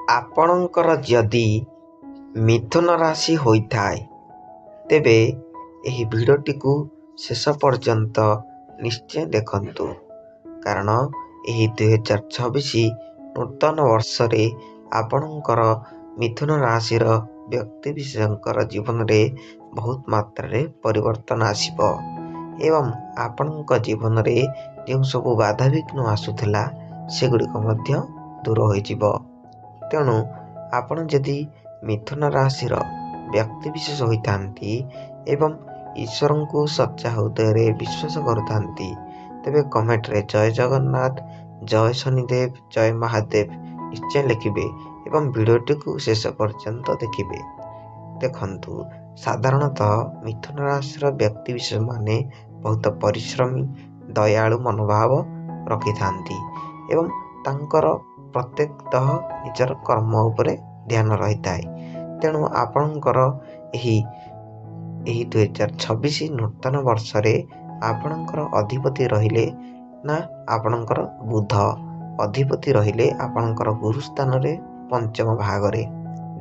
ଆପଣଙ୍କର ଯଦି ମିଥୁନ ରାଶି ହୋଇଥାଏ ତେବେ ଏହି ଭିଡ଼ିଓଟିକୁ ଶେଷ ପର୍ଯ୍ୟନ୍ତ ନିଶ୍ଚୟ ଦେଖନ୍ତୁ, କାରଣ ଏହି 2026 ନୂତନ ବର୍ଷରେ ଆପଣଙ୍କର ମିଥୁନ ରାଶିର ବ୍ୟକ୍ତିବିଶେଷଙ୍କର ଜୀବନରେ ବହୁତ ମାତ୍ରାରେ ପରିବର୍ତ୍ତନ ଆସିବ ଏବଂ ଆପଣଙ୍କ ଜୀବନରେ ଯେଉଁ ସବୁ ବାଧାବିଘ୍ନ ଆସୁଥିଲା ସେଗୁଡ଼ିକ ମଧ୍ୟ ଦୂର ହୋଇଯିବ। ତେଣୁ ଆପଣ ଯଦି ମିଥୁନ ରାଶିର ବ୍ୟକ୍ତିବିଶେଷ ହୋଇଥାନ୍ତି ଏବଂ ଈଶ୍ୱରଙ୍କୁ ସଚ୍ଚା ହୃଦୟରେ ବିଶ୍ୱାସ କରୁଥାନ୍ତି ତେବେ କମେଣ୍ଟରେ ଜୟ ଜଗନ୍ନାଥ, ଜୟ ଶନିଦେବ, ଜୟ ମହାଦେବ ନିଶ୍ଚୟ ଲେଖିବେ ଏବଂ ଭିଡ଼ିଓଟିକୁ ଶେଷ ପର୍ଯ୍ୟନ୍ତ ଦେଖିବେ। ଦେଖନ୍ତୁ, ସାଧାରଣତଃ ମିଥୁନ ରାଶିର ବ୍ୟକ୍ତିବିଶେଷମାନେ ବହୁତ ପରିଶ୍ରମୀ, ଦୟାଳୁ ମନୋଭାବ ରଖିଥାନ୍ତି ଏବଂ ତାଙ୍କର ପ୍ରତ୍ୟେକତଃ ନିଜର କର୍ମ ଉପରେ ଧ୍ୟାନ ରହିଥାଏ। ତେଣୁ ଆପଣଙ୍କର ଏହି 2026 ନୂତନ ବର୍ଷରେ ଆପଣଙ୍କର ଅଧିପତି ରହିଲେ ନା ଆପଣଙ୍କର ବୁଧ ଅଧିପତି ରହିଲେ ଆପଣଙ୍କର ଗୁରୁ ସ୍ଥାନରେ ପଞ୍ଚମ ଭାଗରେ,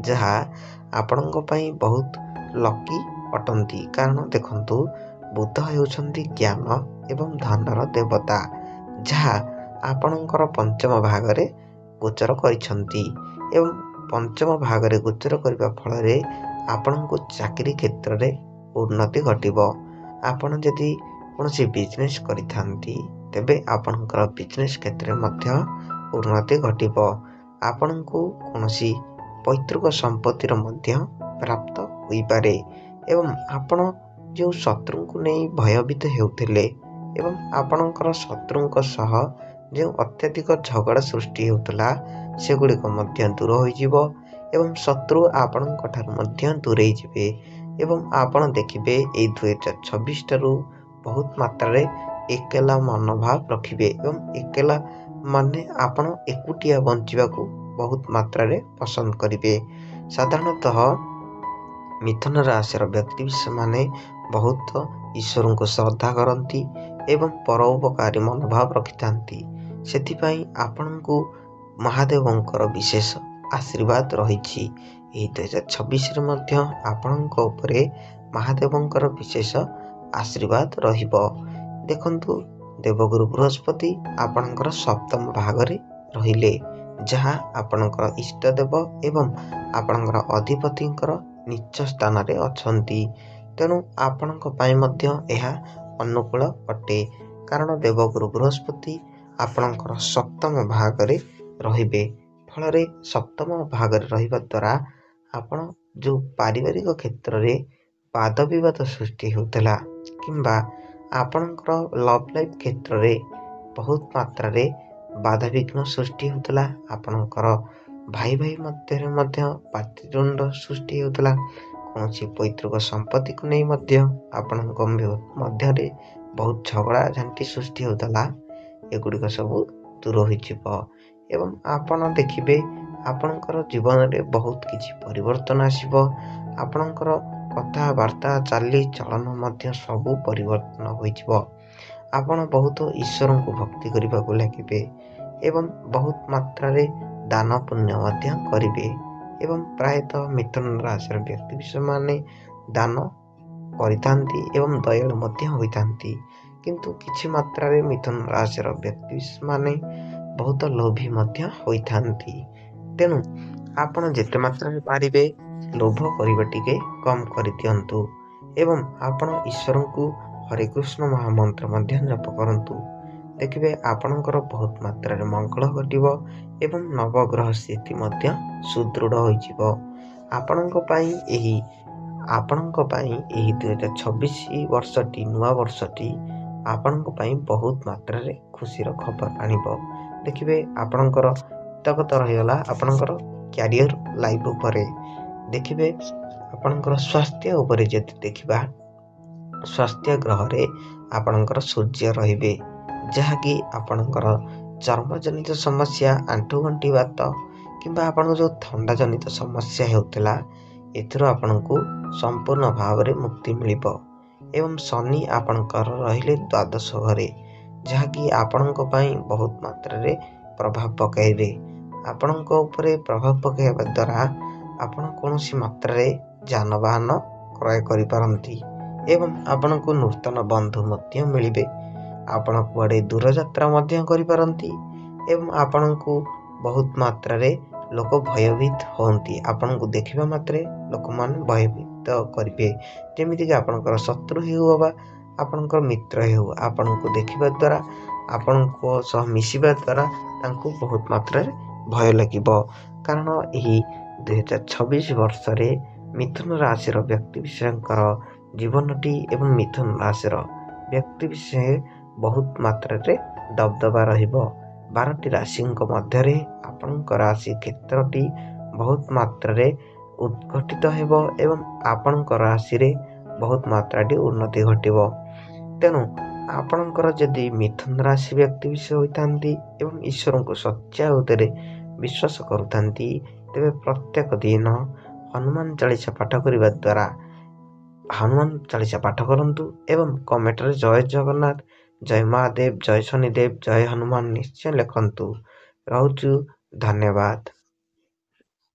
ଯାହା ଆପଣଙ୍କ ପାଇଁ ବହୁତ ଲକି ଅଟନ୍ତି। କାରଣ ଦେଖନ୍ତୁ, ବୁଧ ହେଉଛନ୍ତି ଜ୍ଞାନ ଏବଂ ଧନର ଦେବତା, ଯାହା ଆପଣଙ୍କର ପଞ୍ଚମ ଭାଗରେ ଗୋଚର କରିଛନ୍ତି ଏବଂ ପଞ୍ଚମ ଭାଗରେ ଗୋଚର କରିବା ଫଳରେ ଆପଣଙ୍କୁ ଚାକିରି କ୍ଷେତ୍ରରେ ଉନ୍ନତି ଘଟିବ। ଆପଣ ଯଦି କୌଣସି ବିଜନେସ୍ କରିଥାନ୍ତି ତେବେ ଆପଣଙ୍କର ବିଜନେସ୍ କ୍ଷେତ୍ରରେ ମଧ୍ୟ ଉନ୍ନତି ଘଟିବ। ଆପଣଙ୍କୁ କୌଣସି ପୈତୃକ ସମ୍ପତ୍ତିର ମଧ୍ୟ ପ୍ରାପ୍ତ ହୋଇପାରେ ଏବଂ ଆପଣ ଯେଉଁ ଶତ୍ରୁଙ୍କୁ ନେଇ ଭୟଭୀତ ହେଉଥିଲେ ଏବଂ ଆପଣଙ୍କର ଶତ୍ରୁଙ୍କ ସହ ଯେଉଁ ଅତ୍ୟଧିକ ଝଗଡ଼ା ସୃଷ୍ଟି ହେଉଥିଲା ସେଗୁଡ଼ିକ ମଧ୍ୟ ଦୂର ହୋଇଯିବ ଏବଂ ଶତ୍ରୁ ଆପଣଙ୍କ ଠାରୁ ମଧ୍ୟ ଦୂରେଇ ଯିବେ ଏବଂ ଆପଣ ଦେଖିବେ ଏହି 2026 ଠାରୁ ବହୁତ ମାତ୍ରାରେ ଏକେଲା ମନୋଭାବ ରଖିବେ ଏବଂ ଏକେଲା ମାନେ ଆପଣ ଏକୁଟିଆ ବଞ୍ଚିବାକୁ ବହୁତ ମାତ୍ରାରେ ପସନ୍ଦ କରିବେ। ସାଧାରଣତଃ ମିଥୁନ ରାଶିର ବ୍ୟକ୍ତିବିଶେଷମାନେ ବହୁତ ଈଶ୍ୱରଙ୍କୁ ଶ୍ରଦ୍ଧା କରନ୍ତି ଏବଂ ପରୋପକାରୀ ମନୋଭାବ ରଖିଥାନ୍ତି। ସେଥିପାଇଁ ଆପଣଙ୍କୁ ମହାଦେବଙ୍କର ବିଶେଷ ଆଶୀର୍ବାଦ ରହିଛି। ଏହି 2026ରେ ମଧ୍ୟ ଆପଣଙ୍କ ଉପରେ ମହାଦେବଙ୍କର ବିଶେଷ ଆଶୀର୍ବାଦ ରହିବ। ଦେଖନ୍ତୁ, ଦେବଗୁରୁ ବୃହସ୍ପତି ଆପଣଙ୍କର ସପ୍ତମ ଭାଗରେ ରହିଲେ, ଯାହା ଆପଣଙ୍କର ଇଷ୍ଟଦେବ ଏବଂ ଆପଣଙ୍କର ଅଧିପତିଙ୍କର ନିଚ ସ୍ଥାନରେ ଅଛନ୍ତି। ତେଣୁ ଆପଣଙ୍କ ପାଇଁ ମଧ୍ୟ ଏହା ଅନୁକୂଳ ଅଟେ, କାରଣ ଦେବଗୁରୁ ବୃହସ୍ପତି ଆପଣଙ୍କର ସପ୍ତମ ଭାଗରେ ରହିବେ। ଫଳରେ ସପ୍ତମ ଭାଗରେ ରହିବା ଦ୍ୱାରା ଆପଣ ଯେଉଁ ପାରିବାରିକ କ୍ଷେତ୍ରରେ ବାଦ ବିବାଦ ସୃଷ୍ଟି ହେଉଥିଲା କିମ୍ବା ଆପଣଙ୍କର ଲଭ୍ ଲାଇଫ୍ କ୍ଷେତ୍ରରେ ବହୁତ ମାତ୍ରାରେ ବାଧାବିଘ୍ନ ସୃଷ୍ଟି ହେଉଥିଲା, ଆପଣଙ୍କର ଭାଇ ଭାଇ ମଧ୍ୟରେ ମଧ୍ୟ ପାଟିତୁଣ୍ଡ ସୃଷ୍ଟି ହେଉଥିଲା, କୌଣସି ପୈତୃକ ସମ୍ପତ୍ତିକୁ ନେଇ ମଧ୍ୟ ଆପଣଙ୍କ ମଧ୍ୟରେ ବହୁତ ଝଗଡ଼ା ଝାଣ୍ଟି ସୃଷ୍ଟି ହେଉଥିଲା, ଏଗୁଡ଼ିକ ସବୁ ଦୂର ହୋଇଯିବ ଏବଂ ଆପଣ ଦେଖିବେ ଆପଣଙ୍କର ଜୀବନରେ ବହୁତ କିଛି ପରିବର୍ତ୍ତନ ଆସିବ। ଆପଣଙ୍କର କଥାବାର୍ତ୍ତା, ଚାଲିଚଳନ ମଧ୍ୟ ସବୁ ପରିବର୍ତ୍ତନ ହୋଇଯିବ। ଆପଣ ବହୁତ ଈଶ୍ୱରଙ୍କୁ ଭକ୍ତି କରିବାକୁ ଲାଗିବେ ଏବଂ ବହୁତ ମାତ୍ରାରେ ଦାନ ପୁଣ୍ୟ ମଧ୍ୟ କରିବେ ଏବଂ ପ୍ରାୟତଃ ମିଥୁନ ରାଶିର ବ୍ୟକ୍ତିବିଶେଷମାନେ ଦାନ କରିଥାନ୍ତି ଏବଂ ଦୟାଳୁ ମଧ୍ୟ ହୋଇଥାନ୍ତି। କିନ୍ତୁ କିଛି ମାତ୍ରାରେ ମିଥୁନ ରାଶିର ବ୍ୟକ୍ତିବିଶେଷମାନେ ବହୁତ ଲୋଭୀ ମଧ୍ୟ ହୋଇଥାନ୍ତି। ତେଣୁ ଆପଣ ଯେତେ ମାତ୍ରାରେ ପାରିବେ ଲୋଭ କରିବା ଟିକେ କମ୍ କରିଦିଅନ୍ତୁ ଏବଂ ଆପଣ ଈଶ୍ୱରଙ୍କୁ ହରେ କୃଷ୍ଣ ମହାମନ୍ତ୍ର ମଧ୍ୟ ଜପ କରନ୍ତୁ। ଦେଖିବେ ଆପଣଙ୍କର ବହୁତ ମାତ୍ରାରେ ମଙ୍ଗଳ ଘଟିବ ଏବଂ ନବଗ୍ରହ ସ୍ଥିତି ମଧ୍ୟ ସୁଦୃଢ଼ ହୋଇଯିବ। ଆପଣଙ୍କ ପାଇଁ ଏହି 2026 ବର୍ଷଟି, ନୂଆ ବର୍ଷଟି ଆପଣଙ୍କ ପାଇଁ ବହୁତ ମାତ୍ରାରେ ଖୁସିର ଖବର ଆଣିବ। ଦେଖିବେ ଆପଣଙ୍କର ତକତ ରହିଗଲା ଆପଣଙ୍କର କ୍ୟାରିୟର ଲାଇଫ୍ ଉପରେ। ଦେଖିବେ ଆପଣଙ୍କର ସ୍ୱାସ୍ଥ୍ୟ ଉପରେ ଯଦି ଦେଖିବା, ସ୍ୱାସ୍ଥ୍ୟ ଗ୍ରହରେ ଆପଣଙ୍କର ସୂର୍ଯ୍ୟ ରହିବେ, ଯାହାକି ଆପଣଙ୍କର ଚର୍ମଜନିତ ସମସ୍ୟା, ଆଣ୍ଠୁଗଣ୍ଠି ବାତ କିମ୍ବା ଆପଣଙ୍କ ଯେଉଁ ଥଣ୍ଡା ଜନିତ ସମସ୍ୟା ହେଉଥିଲା ଏଥିରୁ ଆପଣଙ୍କୁ ସମ୍ପୂର୍ଣ୍ଣ ଭାବରେ ମୁକ୍ତି ମିଳିବ ଏବଂ ଶନି ଆପଣଙ୍କର ରହିଲେ ଦ୍ୱାଦଶ ଘରେ, ଯାହାକି ଆପଣଙ୍କ ପାଇଁ ବହୁତ ମାତ୍ରାରେ ପ୍ରଭାବ ପକାଇବେ। ଆପଣଙ୍କ ଉପରେ ପ୍ରଭାବ ପକାଇବା ଦ୍ୱାରା ଆପଣ କୌଣସି ମାତ୍ରାରେ ଯାନବାହନ କ୍ରୟ କରିପାରନ୍ତି ଏବଂ ଆପଣଙ୍କୁ ନୂତନ ବନ୍ଧୁ ମଧ୍ୟ ମିଳିବେ। ଆପଣ କୁଆଡ଼େ ଦୂରଯାତ୍ରା ମଧ୍ୟ କରିପାରନ୍ତି ଏବଂ ଆପଣଙ୍କୁ ବହୁତ ମାତ୍ରାରେ ଲୋକ ଭୟଭୀତ ହୁଅନ୍ତି। ଆପଣଙ୍କୁ ଦେଖିବା ମାତ୍ରେ ଲୋକମାନେ ଭୟଭୀତ କରିବେ। ଯେମିତିକି ଆପଣଙ୍କର ଶତ୍ରୁ ହେଉ ବା ଆପଣଙ୍କର ମିତ୍ର ହେଉ, ଆପଣଙ୍କୁ ଦେଖିବା ଦ୍ୱାରା ଆପଣଙ୍କ ସହ ମିଶିବା ଦ୍ୱାରା ତାଙ୍କୁ ବହୁତ ମାତ୍ରାରେ ଭୟ ଲାଗିବ। କାରଣ ଏହି 2026 ବର୍ଷରେ ମିଥୁନ ରାଶିର ବ୍ୟକ୍ତିବିଶେଷଙ୍କର ଜୀବନଟି ଏବଂ ମିଥୁନ ରାଶିର ବ୍ୟକ୍ତିବିଶେଷ ବହୁତ ମାତ୍ରାରେ ଦବଦବା ରହିବ। 12ଟି ରାଶିଙ୍କ ମଧ୍ୟରେ ଆପଣଙ୍କ ରାଶି କ୍ଷେତ୍ରଟି ବହୁତ ମାତ୍ରାରେ ଉଦ୍ଘଟିତ ହେବ ଏବଂ ଆପଣଙ୍କ ରାଶିରେ ବହୁତ ମାତ୍ରାଟି ଉନ୍ନତି ଘଟିବ। ତେଣୁ ଆପଣଙ୍କର ଯଦି ମିଥୁନ ରାଶି ବ୍ୟକ୍ତିବିଶେଷ ହୋଇଥାନ୍ତି ଏବଂ ଈଶ୍ୱରଙ୍କୁ ସତ୍ୟାହୁତିରେ ବିଶ୍ୱାସ କରୁଥାନ୍ତି, ତେବେ ପ୍ରତ୍ୟେକ ଦିନ ହନୁମାନ ଚାଳିଶା ପାଠ କରିବା ଦ୍ୱାରା ହନୁମାନ ଚାଳିଶା ପାଠ କରନ୍ତୁ ଏବଂ କମେଣ୍ଟରେ ଜୟ ଜଗନ୍ନାଥ, ଜୟ ମହାଦେବ, ଜୟ ଶନିଦେବ, ଜୟ ହନୁମାନ ନିଶ୍ଚୟ ଲେଖନ୍ତୁ। ରହୁଛୁ, ଧନ୍ୟବାଦ।